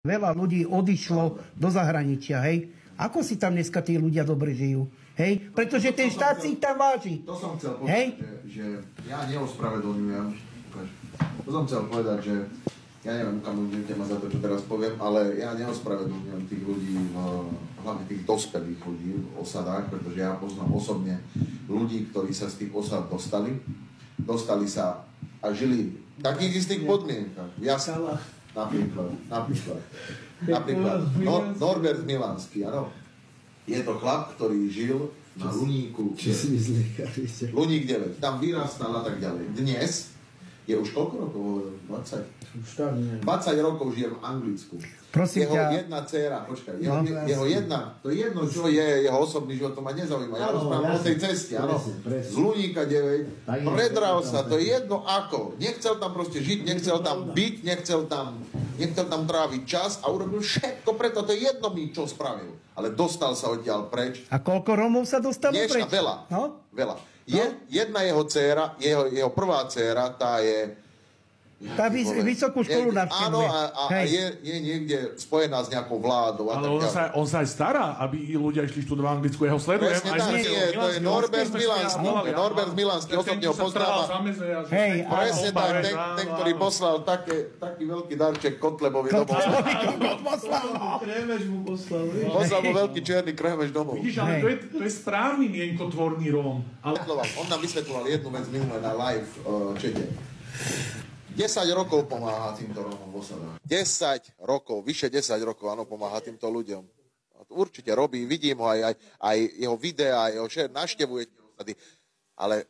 Veľa ľudí odišlo do zahraničia, hej. Ako si tam dneska tí ľudia dobre žijú? Hej? Pretože ten štát si ich tam váži. To som chcel povedať, že ja neospravedlňujem. To som chcel povedať, že ja neviem, kam budete ma za to, čo teraz poviem, ale ja neospravedlňujem tých ľudí, hlavne tých dospelých ľudí v osadách, pretože ja poznám osobne ľudí, ktorí sa z tých osad dostali sa a žili v takých istých podmienkach. Napríklad Norbert Milánsky, áno. Je to chlap, ktorý žil na Luníku. Luník 9. Tam vyrastal a tak ďalej. Dnes je už koľko rokov? 20 rokov žije v Anglicku. Prosím jeho ťa. Jedna dcéra, počkaj, jeho jedna, to je jedno, čo je jeho osobný život, to ma nezaujíma. Ja rozprávam o tej ceste, áno. Z Luníka 9, predral sa, to je jedno ako. Nechcel tam proste žiť, nechcel tam byť, nechcel tam tráviť čas a urobil všetko preto, to je jedno mi, čo spravil. Ale dostal sa odtiaľ preč. A koľko Rómov sa dostalo preč? Veľa, no? veľa. Jedna jeho dcéra, jeho prvá dcéra, tá je... Tá vysokú školu navštevuje. Áno, a je niekde spojená s nejakou vládou. Ale on sa aj stará, aby ľudia išli študovať anglickú, jeho sledujem. Presne tak, to je Norbert Milánsky. Norbert Milánsky, osobne ho poznáva. Presne tak, ten, ktorý poslal taký veľký darček Kotlebovi domov. Krémež mu poslal. Poslal mu veľký čierny krémež domov. Vidíš, ale to je správny mienkotvorný Róm. On nám vysvetloval jednu vec minulé na live čete. 10 rokov pomáha týmto Rómom v osadách. 10 rokov, vyše 10 rokov, áno, pomáha týmto ľuďom. Určite robí, vidím ho aj jeho videá, jeho navštevuje tie osady. Ale